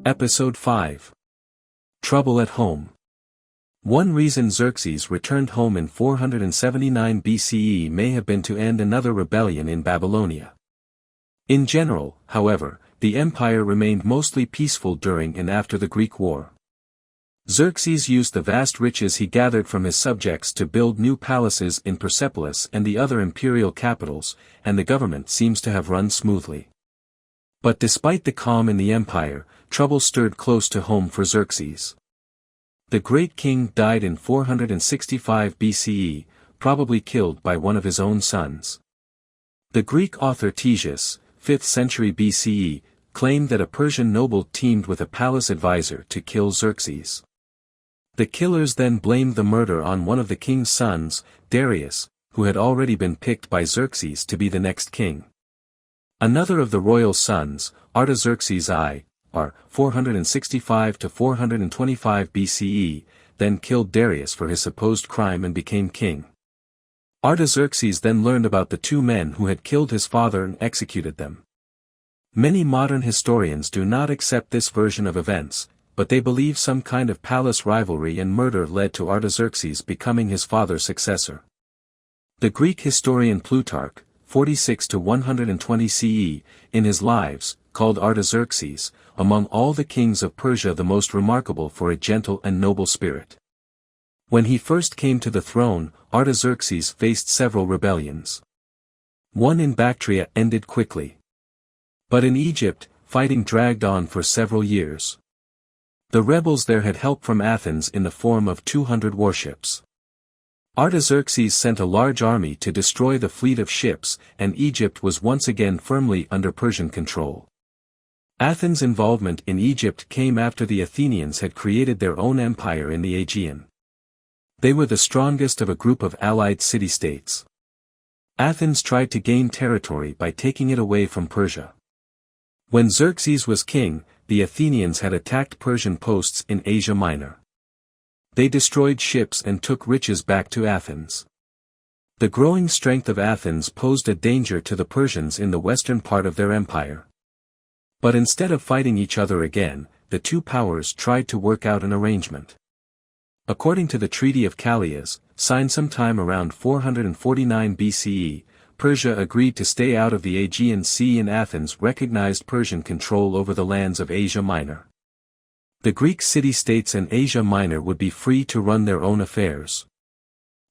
Episode 5. Trouble at Home. One reason Xerxes returned home in 479 BCE may have been to end another rebellion in Babylonia. In general, however, the empire remained mostly peaceful during and after the Greek War. Xerxes used the vast riches he gathered from his subjects to build new palaces in Persepolis and the other imperial capitals, and the government seems to have run smoothly. But despite the calm in the empire, trouble stirred close to home for Xerxes. The great king died in 465 BCE, probably killed by one of his own sons. The Greek author Ctesias, 5th century BCE, claimed that a Persian noble teamed with a palace advisor to kill Xerxes. The killers then blamed the murder on one of the king's sons, Darius, who had already been picked by Xerxes to be the next king. Another of the royal sons, Artaxerxes I, r. 465 to 425 BCE, then killed Darius for his supposed crime and became king. Artaxerxes then learned about the two men who had killed his father and executed them. Many modern historians do not accept this version of events, but they believe some kind of palace rivalry and murder led to Artaxerxes becoming his father's successor. The Greek historian Plutarch, 46 to 120 CE, in his Lives, called Artaxerxes, among all the kings of Persia the most remarkable for a gentle and noble spirit. When he first came to the throne, Artaxerxes faced several rebellions. One in Bactria ended quickly. But in Egypt, fighting dragged on for several years. The rebels there had help from Athens in the form of 200 warships. Artaxerxes sent a large army to destroy the fleet of ships, and Egypt was once again firmly under Persian control. Athens' involvement in Egypt came after the Athenians had created their own empire in the Aegean. They were the strongest of a group of allied city-states. Athens tried to gain territory by taking it away from Persia. When Xerxes was king, the Athenians had attacked Persian posts in Asia Minor. They destroyed ships and took riches back to Athens. The growing strength of Athens posed a danger to the Persians in the western part of their empire. But instead of fighting each other again, the two powers tried to work out an arrangement. According to the Treaty of Callias, signed sometime around 449 BCE, Persia agreed to stay out of the Aegean Sea and Athens recognized Persian control over the lands of Asia Minor. The Greek city-states in Asia Minor would be free to run their own affairs.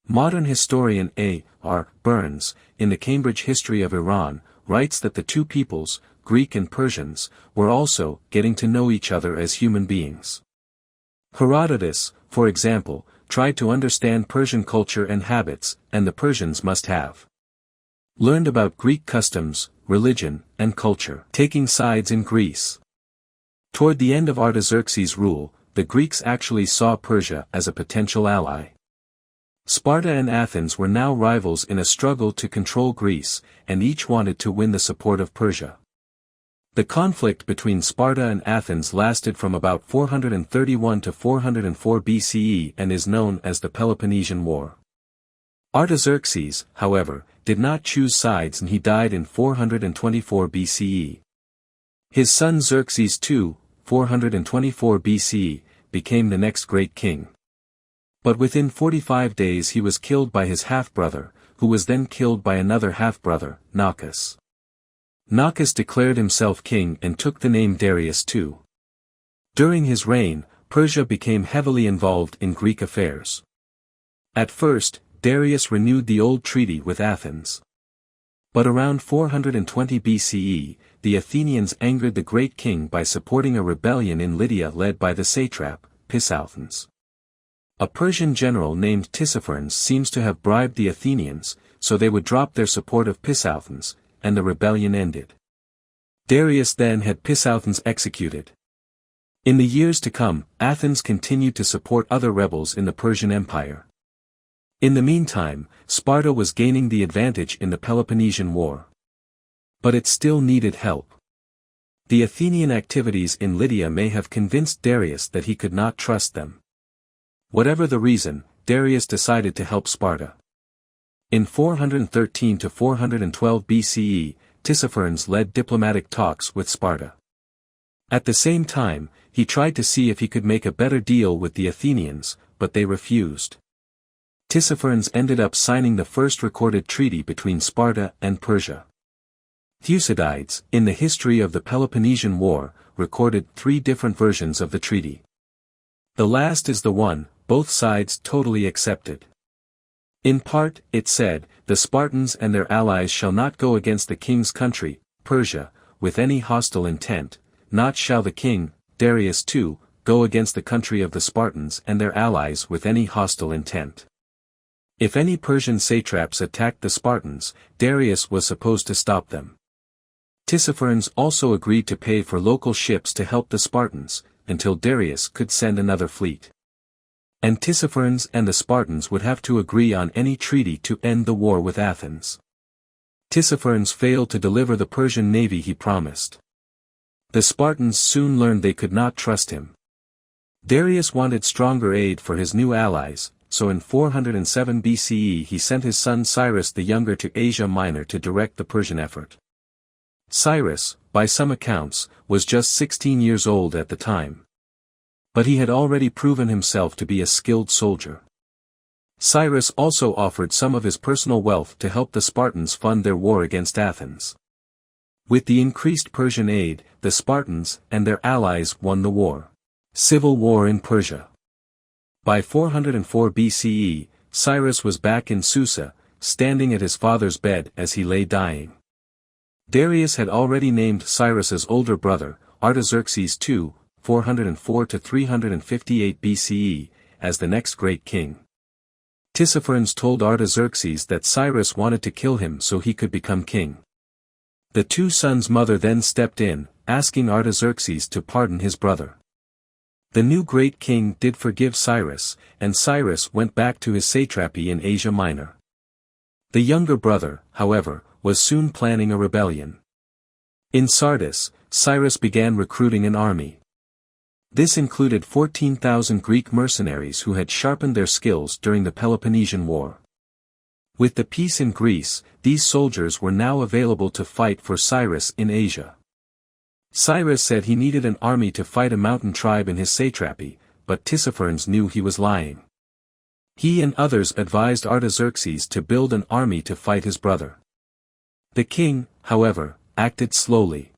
Modern historian A. R. Burns, in the Cambridge History of Iran, writes that the two peoples, Greek and Persians, were also getting to know each other as human beings. Herodotus, for example, tried to understand Persian culture and habits, and the Persians must have learned about Greek customs, religion, and culture, taking sides in Greece. Toward the end of Artaxerxes' rule, the Greeks actually saw Persia as a potential ally. Sparta and Athens were now rivals in a struggle to control Greece, and each wanted to win the support of Persia. The conflict between Sparta and Athens lasted from about 431 to 404 BCE and is known as the Peloponnesian War. Artaxerxes, however, did not choose sides and he died in 424 BCE. His son Xerxes II, 424 BCE, became the next great king. But within 45 days he was killed by his half-brother, who was then killed by another half-brother, Naucus. Naucus declared himself king and took the name Darius II. During his reign, Persia became heavily involved in Greek affairs. At first, Darius renewed the old treaty with Athens. But around 420 BCE, the Athenians angered the great king by supporting a rebellion in Lydia led by the satrap, Pisistratus. A Persian general named Tissaphernes seems to have bribed the Athenians, so they would drop their support of Pisistratus, and the rebellion ended. Darius then had Pisistratus executed. In the years to come, Athens continued to support other rebels in the Persian Empire. In the meantime, Sparta was gaining the advantage in the Peloponnesian War. But it still needed help. The Athenian activities in Lydia may have convinced Darius that he could not trust them. Whatever the reason, Darius decided to help Sparta. In 413 to 412 BCE, Tissaphernes led diplomatic talks with Sparta. At the same time, he tried to see if he could make a better deal with the Athenians, but they refused. Tissaphernes ended up signing the first recorded treaty between Sparta and Persia. Thucydides, in the history of the Peloponnesian War, recorded 3 different versions of the treaty. The last is the one both sides totally accepted. In part, it said, "The Spartans and their allies shall not go against the king's country, Persia, with any hostile intent, not shall the king, Darius too, go against the country of the Spartans and their allies with any hostile intent." If any Persian satraps attacked the Spartans, Darius was supposed to stop them. Tissaphernes also agreed to pay for local ships to help the Spartans, until Darius could send another fleet. And Tissaphernes and the Spartans would have to agree on any treaty to end the war with Athens. Tissaphernes failed to deliver the Persian navy he promised. The Spartans soon learned they could not trust him. Darius wanted stronger aid for his new allies, so in 407 BCE he sent his son Cyrus the Younger to Asia Minor to direct the Persian effort. Cyrus, by some accounts, was just 16 years old at the time. But he had already proven himself to be a skilled soldier. Cyrus also offered some of his personal wealth to help the Spartans fund their war against Athens. With the increased Persian aid, the Spartans and their allies won the war. Civil war in Persia. By 404 BCE, Cyrus was back in Susa, standing at his father's bed as he lay dying. Darius had already named Cyrus's older brother, Artaxerxes II, 404 to 358 BCE, as the next great king. Tissaphernes told Artaxerxes that Cyrus wanted to kill him so he could become king. The 2 sons' mother then stepped in, asking Artaxerxes to pardon his brother. The new great king did forgive Cyrus, and Cyrus went back to his satrapy in Asia Minor. The younger brother, however, was soon planning a rebellion. In Sardis, Cyrus began recruiting an army. This included 14,000 Greek mercenaries who had sharpened their skills during the Peloponnesian War. With the peace in Greece, these soldiers were now available to fight for Cyrus in Asia. Cyrus said he needed an army to fight a mountain tribe in his satrapy, but Tissaphernes knew he was lying. He and others advised Artaxerxes to build an army to fight his brother. The king, however, acted slowly.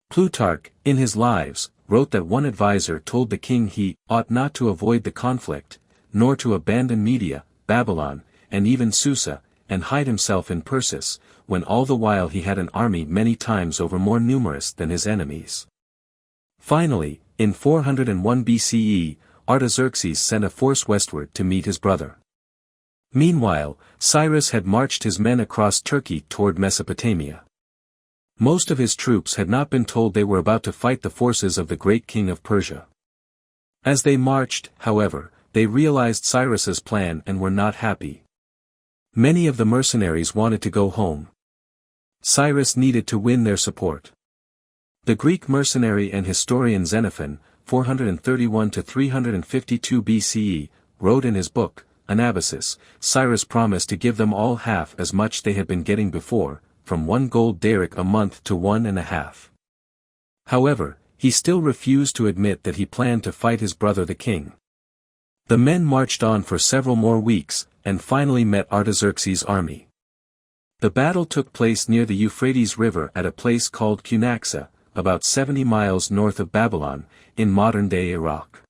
Plutarch, in his Lives, wrote that one advisor told the king he ought not to avoid the conflict, nor to abandon Media, Babylon, and even Susa, and hide himself in Persis, when all the while he had an army many times over more numerous than his enemies. Finally, in 401 BCE, Artaxerxes sent a force westward to meet his brother. Meanwhile, Cyrus had marched his men across Turkey toward Mesopotamia. Most of his troops had not been told they were about to fight the forces of the great king of Persia. As they marched, however, they realized Cyrus's plan and were not happy. Many of the mercenaries wanted to go home. Cyrus needed to win their support. The Greek mercenary and historian Xenophon, 431 to 352 BCE, wrote in his book, Anabasis, Cyrus promised to give them all half as much they had been getting before, from 1 gold daric a month to 1.5. However, he still refused to admit that he planned to fight his brother the king. The men marched on for several more weeks, and finally met Artaxerxes' army. The battle took place near the Euphrates River at a place called Cunaxa, about 70 miles north of Babylon, in modern-day Iraq.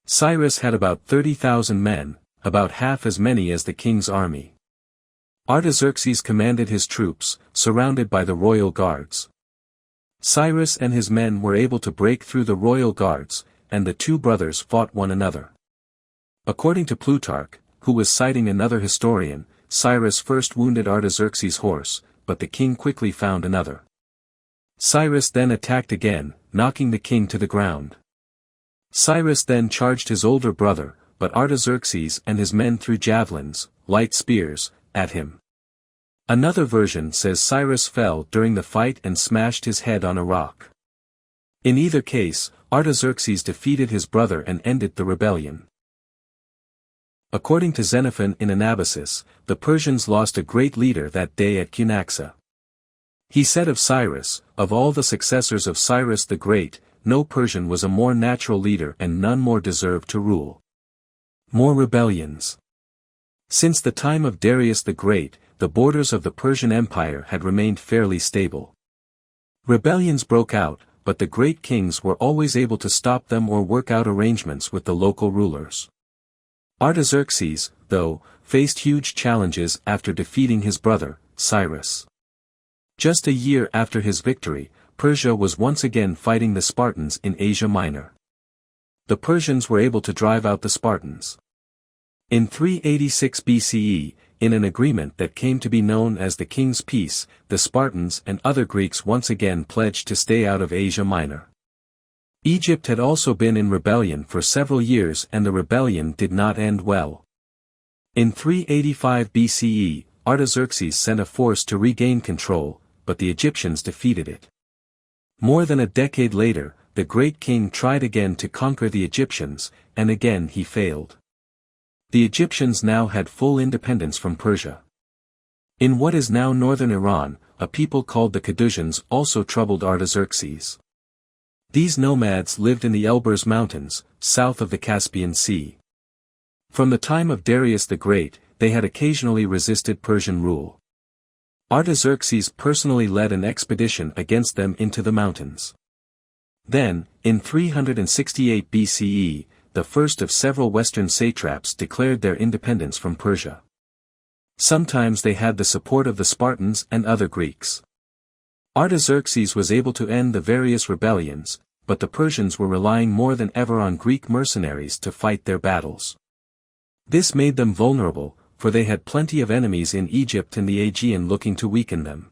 Cyrus had about 30,000 men, about half as many as the king's army. Artaxerxes commanded his troops, surrounded by the royal guards. Cyrus and his men were able to break through the royal guards, and the 2 brothers fought one another. According to Plutarch, who was citing another historian, Cyrus first wounded Artaxerxes' horse, but the king quickly found another. Cyrus then attacked again, knocking the king to the ground. Cyrus then charged his older brother, but Artaxerxes and his men threw javelins, light spears, at him. Another version says Cyrus fell during the fight and smashed his head on a rock. In either case, Artaxerxes defeated his brother and ended the rebellion. According to Xenophon in Anabasis, the Persians lost a great leader that day at Cunaxa. He said of Cyrus, of all the successors of Cyrus the Great, no Persian was a more natural leader and none more deserved to rule. More rebellions. Since the time of Darius the Great, the borders of the Persian Empire had remained fairly stable. Rebellions broke out, but the great kings were always able to stop them or work out arrangements with the local rulers. Artaxerxes, though, faced huge challenges after defeating his brother, Cyrus. Just a year after his victory, Persia was once again fighting the Spartans in Asia Minor. The Persians were able to drive out the Spartans. In 386 BCE, in an agreement that came to be known as the King's Peace, the Spartans and other Greeks once again pledged to stay out of Asia Minor. Egypt had also been in rebellion for several years and the rebellion did not end well. In 385 BCE, Artaxerxes sent a force to regain control, but the Egyptians defeated it. More than a decade later, the great king tried again to conquer the Egyptians, and again he failed. The Egyptians now had full independence from Persia. In what is now northern Iran, a people called the Cadousians also troubled Artaxerxes. These nomads lived in the Elburz Mountains, south of the Caspian Sea. From the time of Darius the Great, they had occasionally resisted Persian rule. Artaxerxes personally led an expedition against them into the mountains. Then, in 368 BCE, the first of several Western satraps declared their independence from Persia. Sometimes they had the support of the Spartans and other Greeks. Artaxerxes was able to end the various rebellions, but the Persians were relying more than ever on Greek mercenaries to fight their battles. This made them vulnerable, for they had plenty of enemies in Egypt and the Aegean looking to weaken them.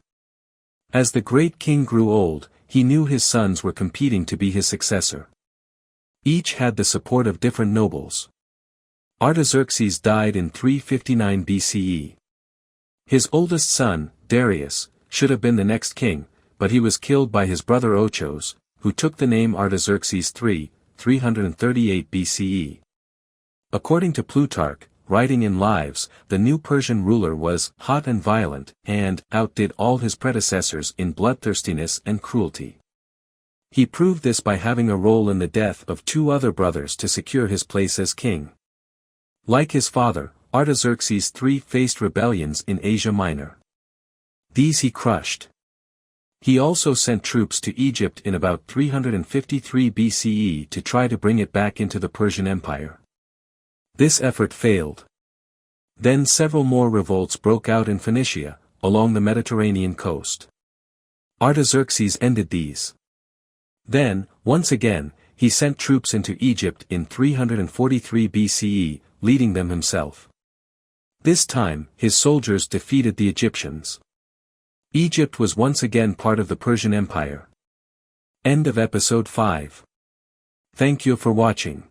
As the great king grew old, he knew his sons were competing to be his successor. Each had the support of different nobles. Artaxerxes died in 359 BCE. His oldest son, Darius, should have been the next king, but he was killed by his brother Ochos, who took the name Artaxerxes III, 338 BCE. According to Plutarch, writing in Lives, the new Persian ruler was hot and violent, and outdid all his predecessors in bloodthirstiness and cruelty. He proved this by having a role in the death of two other brothers to secure his place as king. Like his father, Artaxerxes III faced rebellions in Asia Minor. These he crushed. He also sent troops to Egypt in about 353 BCE to try to bring it back into the Persian Empire. This effort failed. Then several more revolts broke out in Phoenicia, along the Mediterranean coast. Artaxerxes ended these. Then, once again, he sent troops into Egypt in 343 BCE, leading them himself. This time, his soldiers defeated the Egyptians. Egypt was once again part of the Persian Empire. End of episode 5. Thank you for watching.